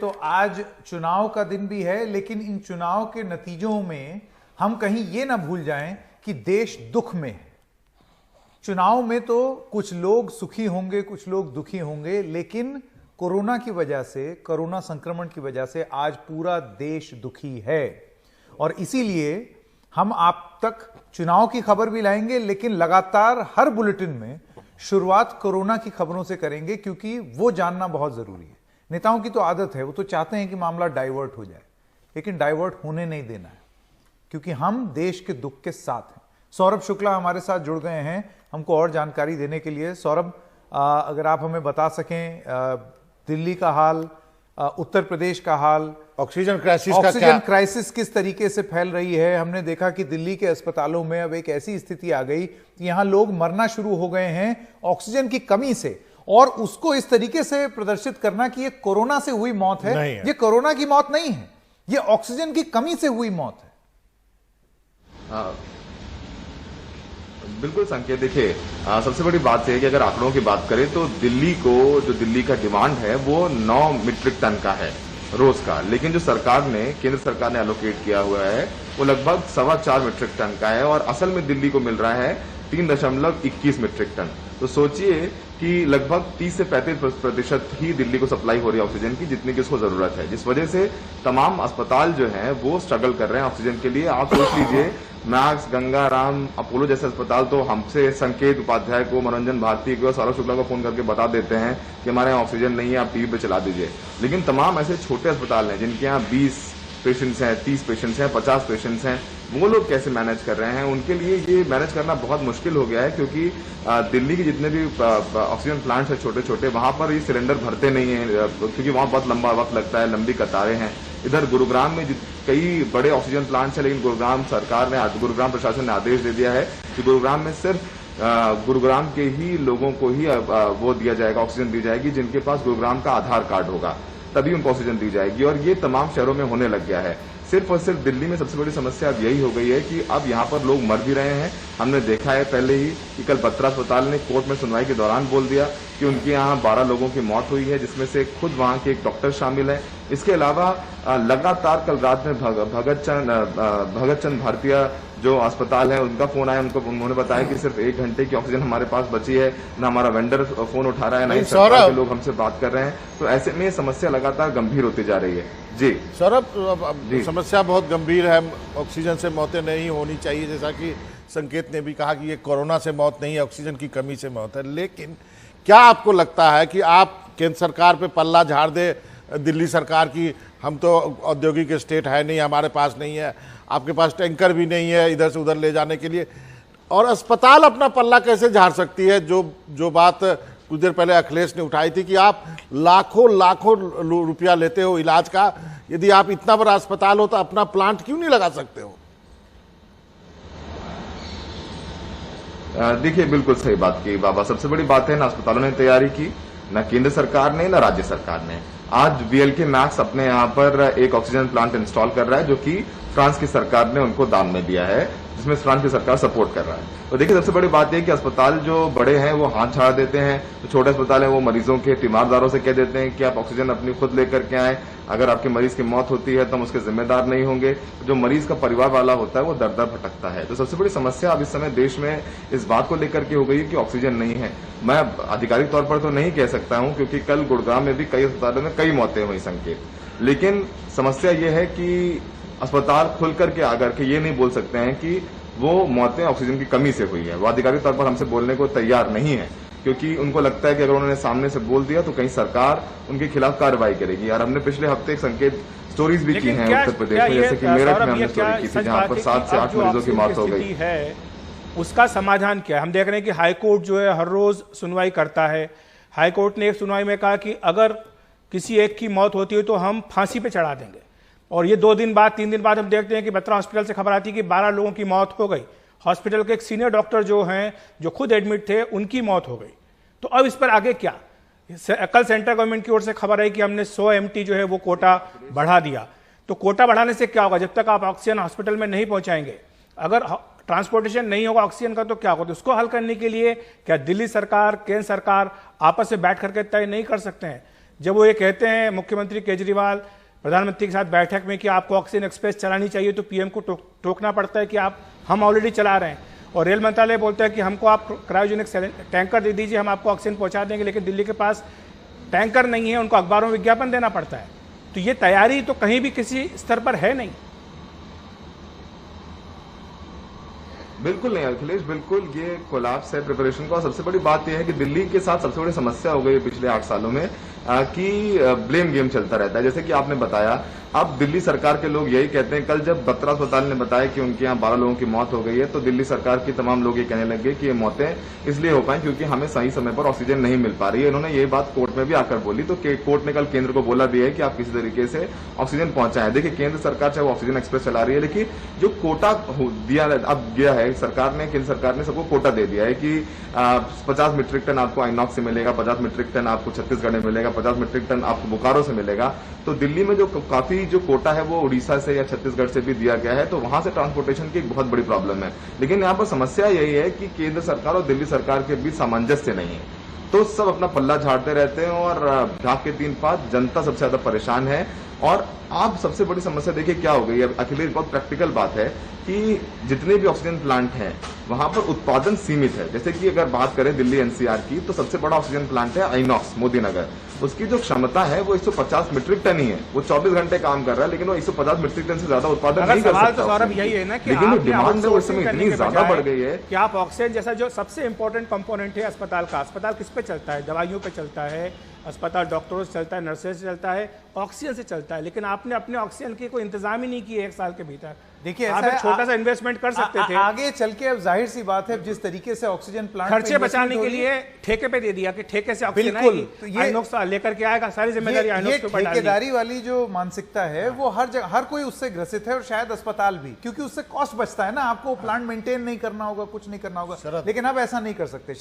तो आज चुनाव का दिन भी है, लेकिन इन चुनाव के नतीजों में हम कहीं ये ना भूल जाएं कि देश दुख में है। चुनाव में तो कुछ लोग सुखी होंगे, कुछ लोग दुखी होंगे, लेकिन कोरोना की वजह से, कोरोना संक्रमण की वजह से आज पूरा देश दुखी है। और इसीलिए हम आप तक चुनाव की खबर भी लाएंगे, लेकिन लगातार हर बुलेटिन में शुरुआत कोरोना की खबरों से करेंगे, क्योंकि वो जानना बहुत जरूरी है। नेताओं की तो आदत है, वो तो चाहते हैं कि मामला डाइवर्ट हो जाए, लेकिन डाइवर्ट होने नहीं देना है, क्योंकि हम देश के दुख के साथ हैं। सौरभ शुक्ला हमारे साथ जुड़ गए हैं हमको और जानकारी देने के लिए। सौरभ, अगर आप हमें बता सकें दिल्ली का हाल, उत्तर प्रदेश का हाल, ऑक्सीजन क्राइसिस किस तरीके से फैल रही है। हमने देखा कि दिल्ली के अस्पतालों में अब एक ऐसी स्थिति आ गई कि यहां लोग मरना शुरू हो गए हैं ऑक्सीजन की कमी से, और उसको इस तरीके से प्रदर्शित करना कि ये कोरोना से हुई मौत है। ये कोरोना की मौत नहीं है, ये ऑक्सीजन की कमी से हुई मौत है। बिल्कुल संकेत, देखिए सबसे बड़ी बात है कि अगर आंकड़ों की बात करें तो दिल्ली को, जो दिल्ली का डिमांड है वो 9 मीट्रिक टन का है रोज का, लेकिन जो सरकार ने, केंद्र सरकार ने एलोकेट किया हुआ है वो लगभग 4.25 मीट्रिक टन का है, और असल में दिल्ली को मिल रहा है 3.21 मीट्रिक टन। तो सोचिए कि लगभग 30 से 35% ही दिल्ली को सप्लाई हो रही है ऑक्सीजन की, जितनी की उसको जरूरत है, जिस वजह से तमाम अस्पताल जो हैं वो स्ट्रगल कर रहे हैं ऑक्सीजन के लिए। आप सोच लीजिए, मैक्स, गंगाराम, अपोलो जैसे अस्पताल तो हमसे संकेत उपाध्याय को, मनोरंजन भारती को, सौरभ शुक्ला को फोन करके बता देते हैं कि हमारे यहाँ ऑक्सीजन नहीं है, आप टीवी पे चला दीजिए। लेकिन तमाम ऐसे छोटे अस्पताल हैं जिनके यहाँ 20 पेशेंट्स हैं, 30 पेशेंट्स हैं, 50 पेशेंट्स हैं, वो लोग कैसे मैनेज कर रहे हैं? उनके लिए ये मैनेज करना बहुत मुश्किल हो गया है, क्योंकि दिल्ली के जितने भी ऑक्सीजन प्लांट्स हैं छोटे छोटे, वहां पर ये सिलेंडर भरते नहीं है, क्योंकि वहां बहुत लंबा वक्त लगता है, लंबी कतारें हैं। इधर गुरुग्राम में कई बड़े ऑक्सीजन प्लांट्स हैं, लेकिन गुरुग्राम प्रशासन ने आदेश दे दिया है कि गुरुग्राम में सिर्फ गुरुग्राम के ही लोगों को ही वो दिया जाएगा, ऑक्सीजन दी जाएगी जिनके पास गुरुग्राम का आधार कार्ड होगा, तभी उनको ऑक्सीजन दी जाएगी। और ये तमाम शहरों में होने लग गया है। सिर्फ और सिर्फ दिल्ली में सबसे बड़ी समस्या अब यही हो गई है कि अब यहाँ पर लोग मर भी रहे हैं। हमने देखा है पहले ही कि कल बत्रा अस्पताल ने कोर्ट में सुनवाई के दौरान बोल दिया कि उनके यहाँ 12 लोगों की मौत हुई है, जिसमें से खुद वहां के एक डॉक्टर शामिल है। इसके अलावा लगातार कल रात में भगत चंद भारतीय जो अस्पताल है, उनका फोन आया, उन्होंने बताया कि सिर्फ 1 घंटे की ऑक्सीजन हमारे पास बची है, ना हमारा वेंडर फोन उठा रहा है, ना ही सरकार के लोग हमसे बात कर रहे हैं। तो ऐसे में समस्या लगातार गंभीर होती जा रही है। जी सौरभ, समस्या बहुत गंभीर है, ऑक्सीजन से मौतें नहीं होनी चाहिए, जैसा कि संकेत ने भी कहा कि ये कोरोना से मौत नहीं है, ऑक्सीजन की कमी से मौत है। लेकिन क्या आपको लगता है कि आप केंद्र सरकार पे पल्ला झाड़ दे दिल्ली सरकार की, हम तो औद्योगिक स्टेट है नहीं, हमारे पास नहीं है, आपके पास टैंकर भी नहीं है इधर से उधर ले जाने के लिए, और अस्पताल अपना पल्ला कैसे झाड़ सकती है? जो बात कुछ देर पहले अखिलेश ने उठाई थी कि आप लाखों रुपया लेते हो इलाज का, यदि आप इतना बड़ा अस्पताल हो तो अपना प्लांट क्यों नहीं लगा सकते हो? देखिए, बिल्कुल सही बात की बाबा। सबसे बड़ी बात है, ना अस्पतालों ने तैयारी की, ना केंद्र सरकार ने, ना राज्य सरकार ने। आज वीएलके मैक्स अपने यहाँ पर एक ऑक्सीजन प्लांट इंस्टॉल कर रहा है, जो कि फ्रांस की सरकार ने उनको दान में दिया है, जिसमें फ्रांस की सरकार सपोर्ट कर रहा है। तो देखिए, सबसे बड़ी बात यह कि अस्पताल जो बड़े हैं वो हाथ झाड़ देते हैं, जो छोटे अस्पताल हैं वो मरीजों के तीमारदारों से कह देते हैं कि आप ऑक्सीजन अपनी खुद लेकर के आए, अगर आपके मरीज की मौत होती है तो हम उसके जिम्मेदार नहीं होंगे। जो मरीज का परिवार वाला होता है वो दर दर भटकता है। तो सबसे बड़ी समस्या अब इस समय देश में इस बात को लेकर के हो गई है कि ऑक्सीजन नहीं है। मैं आधिकारिक तौर पर तो नहीं कह सकता हूं, क्योंकि कल गुड़गांव में भी कई अस्पतालों में कई मौतें हुई संकेत, लेकिन समस्या ये है कि अस्पताल खुल करके आकर के ये नहीं बोल सकते हैं कि वो मौतें ऑक्सीजन की कमी से हुई है। वो आधिकारिक तौर पर हमसे बोलने को तैयार नहीं है, क्योंकि उनको लगता है कि अगर उन्होंने सामने से बोल दिया तो कहीं सरकार उनके खिलाफ कार्रवाई करेगी। यार, हमने पिछले हफ्ते एक संकेत स्टोरीज भी की हैं उत्तर प्रदेश में, जैसे कि मेरठ में हमने स्टोरी की थी जहां पर 7 से 8 मरीजों की मौत हो गई है। उसका समाधान क्या है? हम देख रहे हैं कि हाईकोर्ट जो है हर रोज सुनवाई करता है। हाईकोर्ट ने एक सुनवाई में कहा कि अगर किसी एक की मौत होती है तो हम फांसी पे चढ़ा देंगे, और ये 2 दिन बाद 3 दिन बाद हम देखते हैं कि बत्रा हॉस्पिटल से खबर आती है कि 12 लोगों की मौत हो गई। हॉस्पिटल के एक सीनियर डॉक्टर जो हैं, जो खुद एडमिट थे, उनकी मौत हो गई। तो अब इस पर आगे क्या? कल सेंट्रल गवर्नमेंट की ओर से खबर आई कि हमने 100 MT जो है वो कोटा बढ़ा दिया। तो कोटा बढ़ाने से क्या होगा? जब तक आप ऑक्सीजन हॉस्पिटल में नहीं पहुंचाएंगे, अगर ट्रांसपोर्टेशन नहीं होगा ऑक्सीजन का, तो क्या होगा? तो उसको हल करने के लिए क्या दिल्ली सरकार, केंद्र सरकार आपस में बैठ करके तय नहीं कर सकते हैं? जब वो ये कहते हैं मुख्यमंत्री केजरीवाल प्रधानमंत्री के साथ बैठक में कि आपको ऑक्सीजन एक्सप्रेस चलानी चाहिए, तो पीएम को टोकना पड़ता है कि हम ऑलरेडी चला रहे हैं। और रेल मंत्रालय बोलता है कि हमको आप क्रायोजेनिक टैंकर दे दीजिए, हम आपको ऑक्सीजन पहुंचा देंगे, लेकिन दिल्ली के पास टैंकर नहीं है, उनको अखबारों में विज्ञापन देना पड़ता है। तो ये तैयारी तो कहीं भी किसी स्तर पर है नहीं। बिल्कुल नहीं अखिलेश, बिल्कुल ये कोलैप्स है प्रिपरेशन का। और सबसे बड़ी बात यह है कि दिल्ली के साथ सबसे बड़ी समस्या हो गई है पिछले 8 सालों में कि ब्लेम गेम चलता रहता है। जैसे कि आपने बताया, अब दिल्ली सरकार के लोग यही कहते हैं। कल जब बत्रा अस्पताल ने बताया कि उनके यहाँ 12 लोगों की मौत हो गई है, तो दिल्ली सरकार की तमाम लोग ये कहने लगे कि ये मौतें इसलिए हो पाई क्योंकि हमें सही समय पर ऑक्सीजन नहीं मिल पा रही है। इन्होंने ये बात कोर्ट में भी आकर बोली, तो कोर्ट ने कल केंद्र को बोला भी है कि आप किसी तरीके से ऑक्सीजन पहुंचाएं। देखिए, केंद्र सरकार चाहे वो ऑक्सीजन एक्सप्रेस चला रही है, लेकिन जो कोटा दिया अब गया है सरकार ने, केंद्र सरकार ने सबको कोटा दे दिया है कि 50 मीट्रिक टन आपको आइनॉक्स से मिलेगा, 50 मीट्रिक टन आपको छत्तीसगढ़ में मिलेगा, 50 मीट्रिक टन आपको बोकारो से मिलेगा। तो दिल्ली में जो काफी जो कोटा है वो उड़ीसा से या छत्तीसगढ़ से भी दिया गया है, तो वहां से ट्रांसपोर्टेशन की एक बहुत बड़ी प्रॉब्लम है। लेकिन यहाँ पर समस्या यही है कि केंद्र सरकार और दिल्ली सरकार के बीच सामंजस्य नहीं है, तो सब अपना पल्ला झाड़ते रहते हैं और ढाक के 3 पात जनता सबसे ज्यादा परेशान है। और आप सबसे बड़ी समस्या देखिए क्या हो गई है अखिलेश, बहुत प्रैक्टिकल बात है कि जितने भी ऑक्सीजन प्लांट हैं वहां पर उत्पादन सीमित है। जैसे कि अगर बात करें दिल्ली एनसीआर की, तो सबसे बड़ा ऑक्सीजन प्लांट है आइनॉक्स मोदी नगर। उसकी जो क्षमता है वो 150 मीट्रिक टन ही है। वो 24 घंटे काम कर रहा है, लेकिन वो 150 मीट्रिक टन से ज्यादा उत्पादन नहीं कर सकता। तो सौरभ यही है ना कि लेकिन जो डिमांड है उस समय इतनी ज्यादा बढ़ गई है कि आप ऑक्सीजन जैसा जो सबसे इंपॉर्टेंट कंपोनेंट है अस्पताल का, अस्पताल किस पे चलता है? दवाइयों पे चलता है, अस्पताल डॉक्टरों से चलता है, नर्सेज से चलता है, ऑक्सीजन से चलता है। लेकिन आपने अपने ऑक्सीजन की कोई इंतजाम ही नहीं किए 1 साल के भीतर। देखिए, आप एक छोटा सा इन्वेस्टमेंट कर सकते थे। आगे चल के अब जाहिर सी बात है, जिस तरीके से ऑक्सीजन प्लांट खर्चे बचाने के लिए ठेके पे दे दिया कि ठेके से ऑक्सीजन आएगी, तो ये आइनॉक्स लेकर के आएगा, सारी जिम्मेदारी आइनॉक्स के ऊपर डाल दी। ठेकेदारी वाली जो मानसिकता है वो हर जगह, हर कोई उससे ग्रसित है, और शायद अस्पताल भी, क्योंकि उससे कॉस्ट बचता है ना, आपको प्लांट मेंटेन नहीं करना होगा, कुछ नहीं करना होगा। लेकिन अब ऐसा नहीं कर सकते।